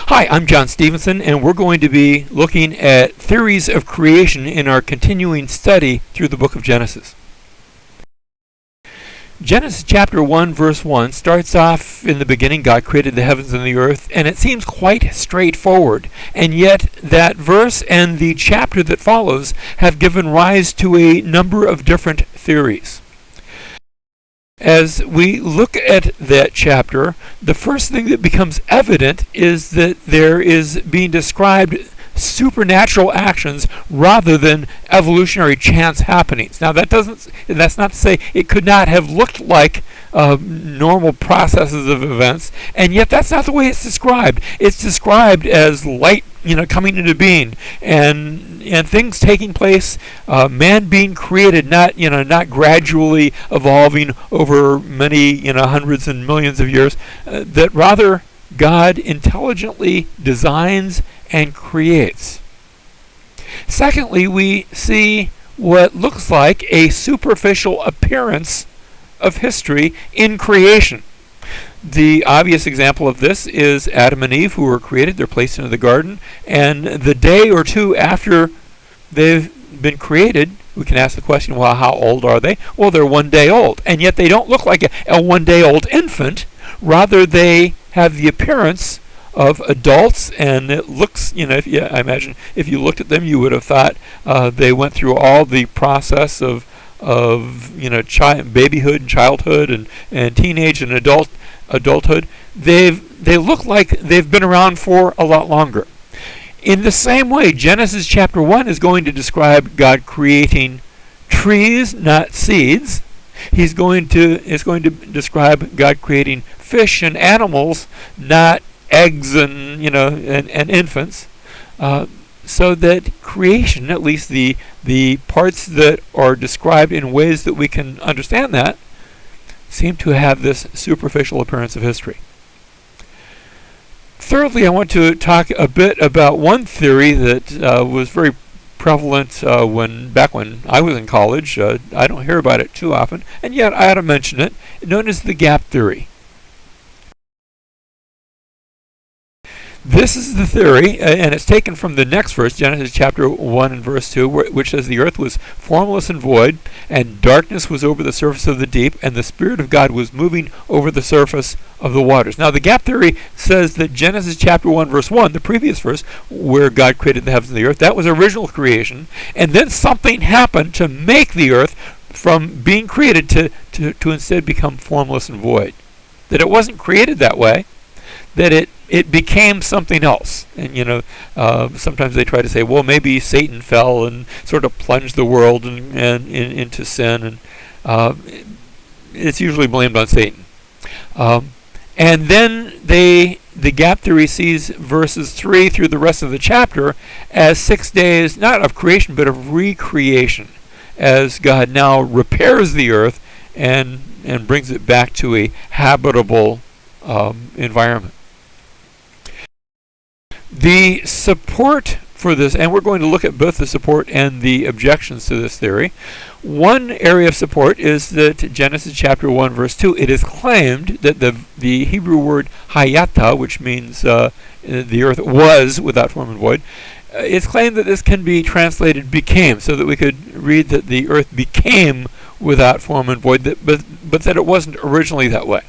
Hi, I'm John Stevenson, and we're going to be looking at theories of creation in our continuing study through the book of Genesis. Genesis chapter 1, verse 1 starts off in the beginning, God created the heavens and the earth, and it seems quite straightforward. And yet, that verse and the chapter that follows have given rise to a number of different theories. As we look at that chapter, the first thing that becomes evident is that there is being described supernatural actions rather than evolutionary chance happenings. Now that's not to say it could not have looked like normal processes of events, and yet that's not the way it's described. It's described as light, coming into being, and things taking place, man being created, not gradually evolving over many, hundreds and millions of years, that rather God intelligently designs and creates. Secondly, we see what looks like a superficial appearance of history in creation. The obvious example of this is Adam and Eve, who were created. They're placed into the garden, and the day or two after they've been created, we can ask the question, well, how old are they? Well, they're 1 day old, and yet they don't look like a 1 day old infant. Rather, they have the appearance of adults, and it looks, I imagine if you looked at them, you would have thought they went through all the process of babyhood and childhood and teenage and adulthood. They look like they've been around for a lot longer. In the same way, Genesis chapter 1 is going to describe God creating trees, not seeds. It's going to describe God creating fish and animals, not eggs and infants. So that creation, at least the parts that are described in ways that we can understand that, seem to have this superficial appearance of history. Thirdly, I want to talk a bit about one theory that was very prevalent back when I was in college. I don't hear about it too often, and yet I ought to mention it, known as the gap theory. This is the theory, and it's taken from the next verse, Genesis chapter 1 and verse 2, which says, "The earth was formless and void, and darkness was over the surface of the deep, and the Spirit of God was moving over the surface of the waters." Now, the gap theory says that Genesis chapter 1, verse 1, the previous verse, where God created the heavens and the earth, that was original creation, and then something happened to make the earth from being created to instead become formless and void. That it wasn't created that way, that it became something else. And sometimes they try to say, well, maybe Satan fell and sort of plunged the world into sin, and it's usually blamed on Satan. And then the gap theory sees verses 3 through the rest of the chapter as 6 days, not of creation, but of recreation, as God now repairs the earth and brings it back to a habitable environment. The support for this, and we're going to look at both the support and the objections to this theory. One area of support is that Genesis chapter 1 verse 2, it is claimed that the Hebrew word hayata, which means the earth was without form and void, it's claimed that this can be translated became, so that we could read that the earth became without form and void, but that it wasn't originally that way.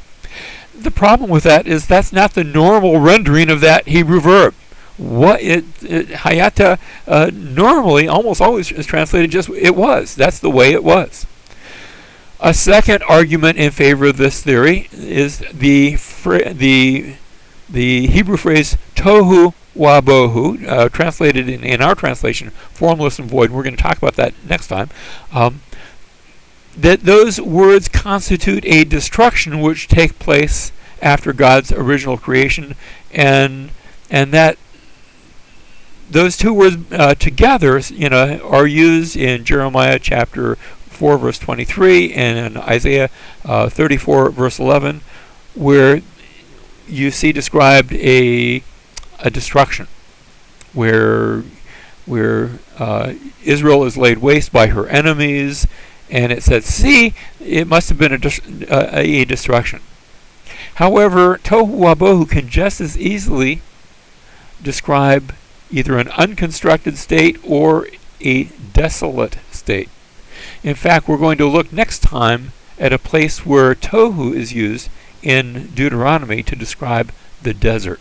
The problem with that is that's not the normal rendering of that Hebrew verb. Hayata normally almost always is translated just it was. That's the way it was. A second argument in favor of this theory is the Hebrew phrase tohu wabohu, translated in our translation formless and void. We're going to talk about that next time. That those words constitute a destruction which take place after God's original creation, and that those two words together, are used in Jeremiah chapter 4 verse 23 and in Isaiah 34 verse 11, where you see described a destruction, where Israel is laid waste by her enemies, and it said, "See, it must have been a destruction." However, tohu wabohu can just as easily describe either an unconstructed state or a desolate state. In fact, we're going to look next time at a place where tohu is used in Deuteronomy to describe the desert.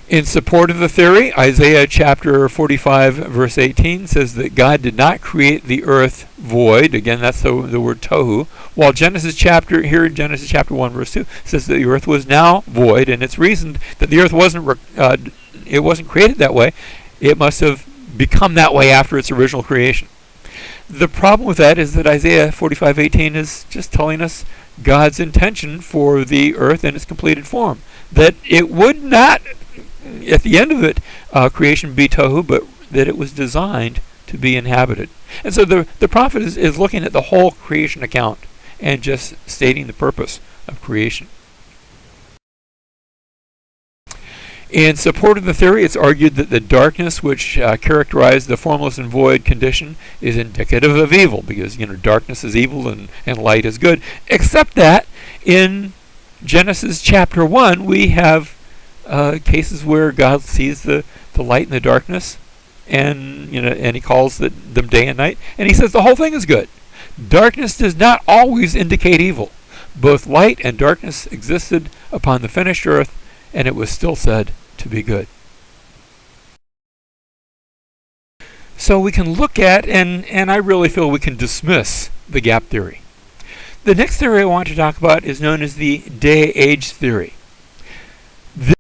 In support of the theory, Isaiah chapter 45 verse 18 says that God did not create the earth void. Again, that's the word tohu. While Genesis chapter 1 verse 2 says that the earth was now void, and it's reasoned that the earth wasn't created that way. It must have become that way after its original creation. The problem with that is that Isaiah 45:18 is just telling us God's intention for the earth in its completed form, that it would not, at the end of it, creation be tohu, but that it was designed to be inhabited. And so the prophet is looking at the whole creation account and just stating the purpose of creation. In support of the theory, it's argued that the darkness which characterized the formless and void condition is indicative of evil, because darkness is evil and light is good, except that in Genesis chapter 1 we have cases where God sees the light and the darkness, and he calls them day and night, and he says the whole thing is good. Darkness does not always indicate evil. Both light and darkness existed upon the finished earth, and it was still said to be good. So we can look at, and I really feel we can dismiss, the gap theory. The next theory I want to talk about is known as the day-age theory. This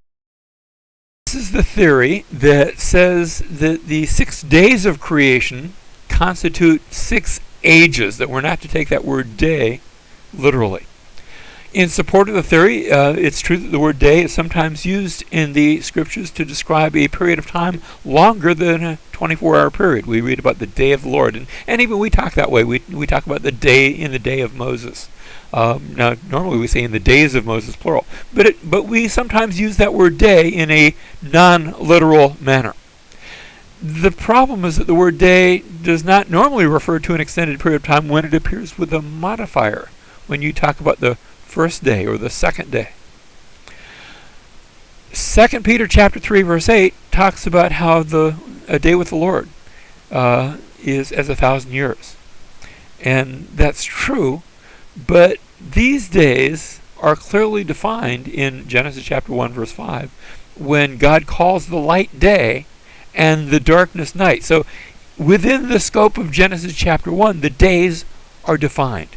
is the theory that says that the 6 days of creation constitute 6 ages, that we're not to take that word day literally. In support of the theory, it's true that the word day is sometimes used in the scriptures to describe a period of time longer than a 24-hour period. We read about the day of the Lord, and even we talk that way. We talk about the day in the day of Moses. Now, normally we say in the days of Moses, plural, but we sometimes use that word day in a non-literal manner. The problem is that the word day does not normally refer to an extended period of time when it appears with a modifier, when you talk about the first day or the second day. 2 Peter chapter 3 verse 8 talks about how a day with the Lord is as 1,000 years. And that's true, but these days are clearly defined in Genesis chapter 1 verse 5 when God calls the light day and the darkness night. So within the scope of Genesis chapter 1, the days are defined.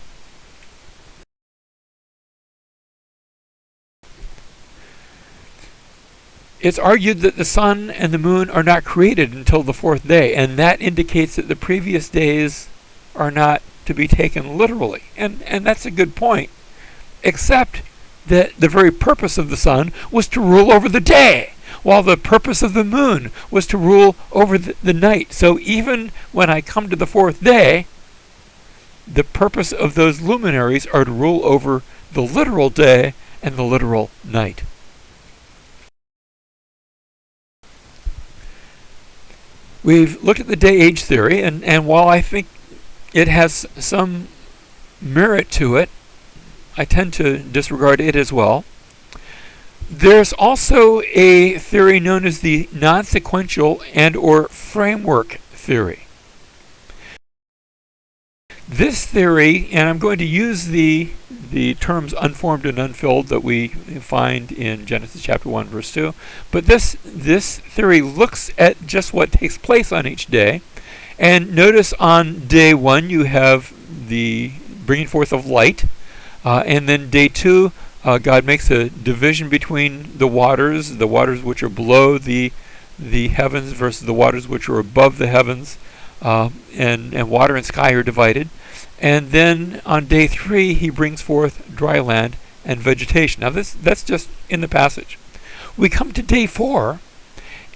It's argued that the sun and the moon are not created until the 4th day, and that indicates that the previous days are not to be taken literally. And that's a good point, except that the very purpose of the sun was to rule over the day, while the purpose of the moon was to rule over the night. So even when I come to the 4th day, the purpose of those luminaries are to rule over the literal day and the literal night. We've looked at the day-age theory, and while I think it has some merit to it, I tend to disregard it as well. There's also a theory known as the non-sequential and or framework theory. This theory, and I'm going to use the terms unformed and unfilled that we find in Genesis chapter 1 verse 2, but this theory looks at just what takes place on each day. And notice on day 1 you have the bringing forth of light, and then day 2 God makes a division between the waters which are below the heavens versus the waters which are above the heavens, and water and sky are divided. And then on day 3 he brings forth dry land and vegetation. Now that's just in the passage. We come to day 4,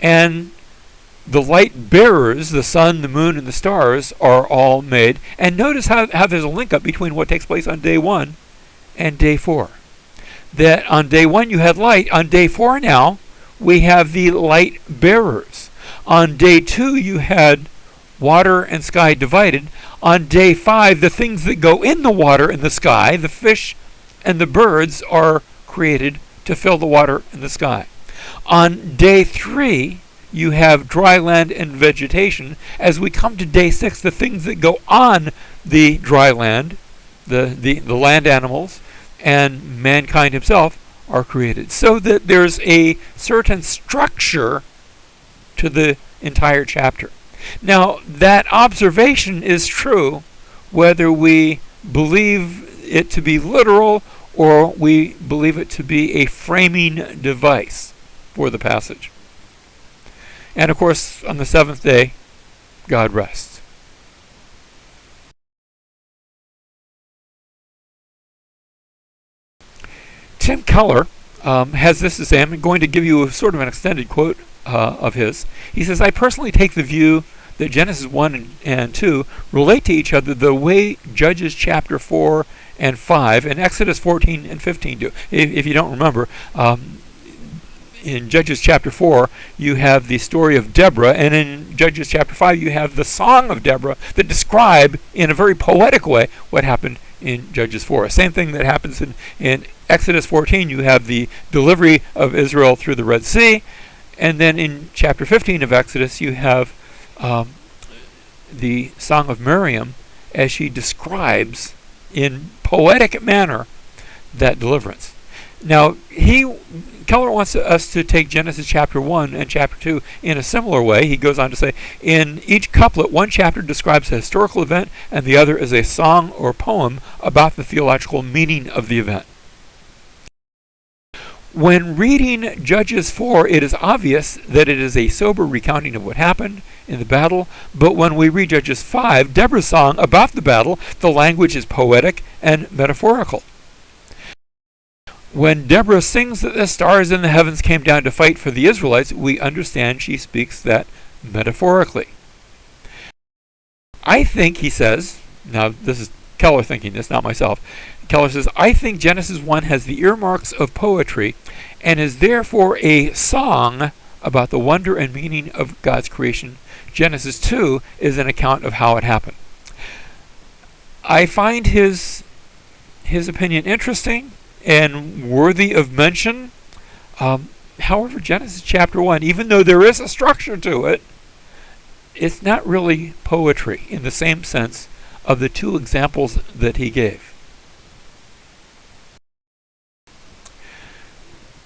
and the light bearers, the sun, the moon, and the stars, are all made. And notice how there's a link up between what takes place on day 1 and day 4. That on day 1 you had light. On day 4 now we have the light bearers. On day 2 you had water and sky divided. On day 5, the things that go in the water and the sky, the fish and the birds are created to fill the water in the sky. On day 3, you have dry land and vegetation. As we come to day 6, the things that go on the dry land, the land animals, and mankind himself are created. So that there's a certain structure to the entire chapter. Now, that observation is true whether we believe it to be literal or we believe it to be a framing device for the passage. And of course, on the 7th day, God rests. Tim Keller has this to say. I'm going to give you a sort of an extended quote of his. He says, I personally take the view that Genesis 1 and 2 relate to each other the way Judges chapter 4 and 5 and Exodus 14 and 15 do. If you don't remember, in Judges chapter 4, you have the story of Deborah, and in Judges chapter 5, you have the song of Deborah that describe in a very poetic way what happened in Judges 4. Same thing that happens in Exodus 14, you have the delivery of Israel through the Red Sea, and then in chapter 15 of Exodus, you have the Song of Miriam as she describes in poetic manner that deliverance. Now, Keller wants us to take Genesis chapter 1 and chapter 2 in a similar way. He goes on to say, in each couplet, one chapter describes a historical event and the other is a song or poem about the theological meaning of the event. When reading Judges 4, it is obvious that it is a sober recounting of what happened in the battle, but when we read Judges 5, Deborah's song about the battle, the language is poetic and metaphorical. When Deborah sings that the stars in the heavens came down to fight for the Israelites, we understand she speaks that metaphorically. I think, he says, now this is Keller thinking this, not myself. Keller says, I think Genesis 1 has the earmarks of poetry and is therefore a song about the wonder and meaning of God's creation. Genesis 2 is an account of how it happened. I find his opinion interesting and worthy of mention. However, Genesis chapter 1, even though there is a structure to it, it's not really poetry in the same sense of the two examples that he gave.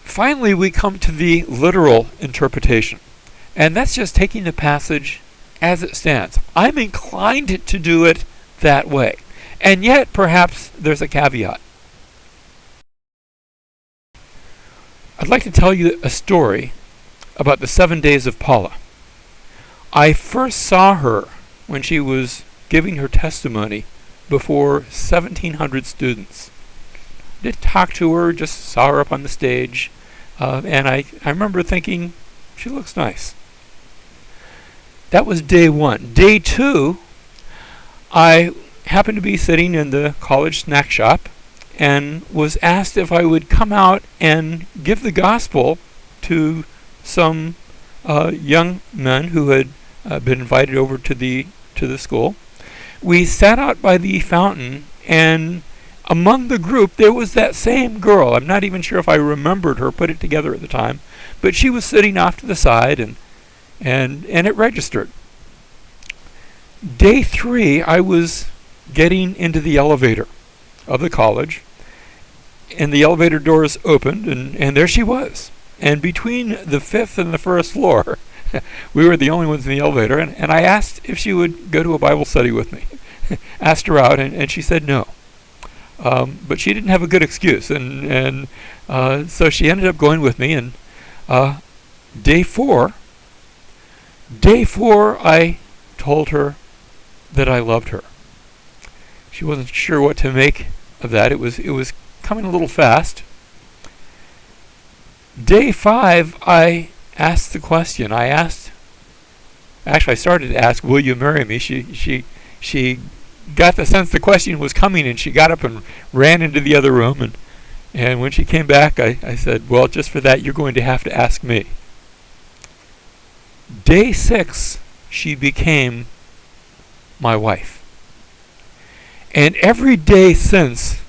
Finally, we come to the literal interpretation, and that's just taking the passage as it stands. I'm inclined to do it that way, and yet perhaps there's a caveat. I'd like to tell you a story about the 7 days of Paula. I first saw her when she was giving her testimony before 1,700 students. Didn't talk to her, just saw her up on the stage, and I remember thinking, she looks nice. That was day 1. Day 2, I happened to be sitting in the college snack shop and was asked if I would come out and give the gospel to some young men who had been invited over to the school. We sat out by the fountain, and among the group there was that same girl. I'm not even sure if I remembered her, put it together at the time, but she was sitting off to the side, and it registered. Day 3, I was getting into the elevator of the college, and the elevator doors opened, and there she was. And between the 5th and the 1st floor, we were the only ones in the elevator, and I asked if she would go to a Bible study with me. Asked her out, and she said no. But she didn't have a good excuse, and so she ended up going with me. And day 4, I told her that I loved her. She wasn't sure what to make of that. It was coming a little fast. Day 5, I asked the question. I started to ask, will you marry me? She got the sense the question was coming, and she got up and ran into the other room, and when she came back, I said, well, just for that, you're going to have to ask me. Day 6, she became my wife. And every day since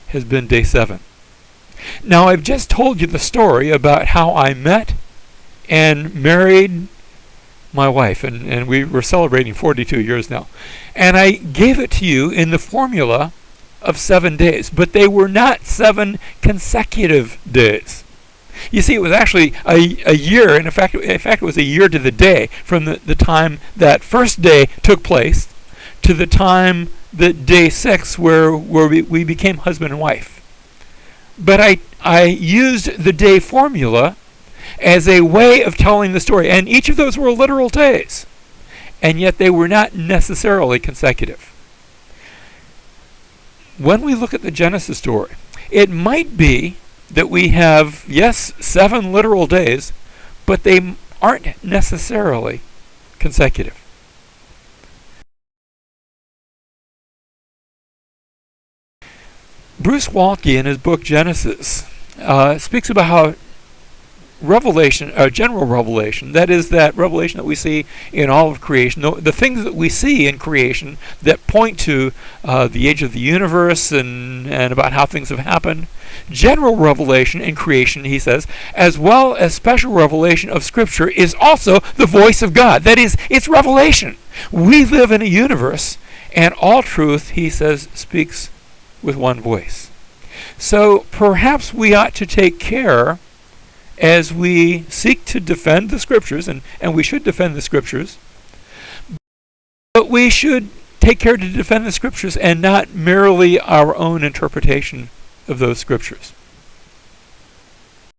has been day 7. Now, I've just told you the story about how I met and married my wife, and we were celebrating 42 years now. And I gave it to you in the formula of 7 days, but they were not 7 consecutive days. You see, it was actually a year, and in fact it was a year to the day from the time that first day took place to the time that day 6 where we became husband and wife. But I used the day formula as a way of telling the story, and each of those were literal days, and yet they were not necessarily consecutive. When we look at the Genesis story, it might be that we have, yes, 7 literal days, but they aren't necessarily consecutive. Bruce Waltke, in his book Genesis, speaks about how revelation, general revelation, that is that revelation that we see in all of creation, the things that we see in creation that point to the age of the universe and about how things have happened. General revelation in creation, he says, as well as special revelation of Scripture, is also the voice of God. That is, it's revelation. We live in a universe, and all truth, he says, speaks with one voice. So perhaps we ought to take care as we seek to defend the Scriptures, and we should defend the Scriptures, but we should take care to defend the Scriptures and not merely our own interpretation of those Scriptures.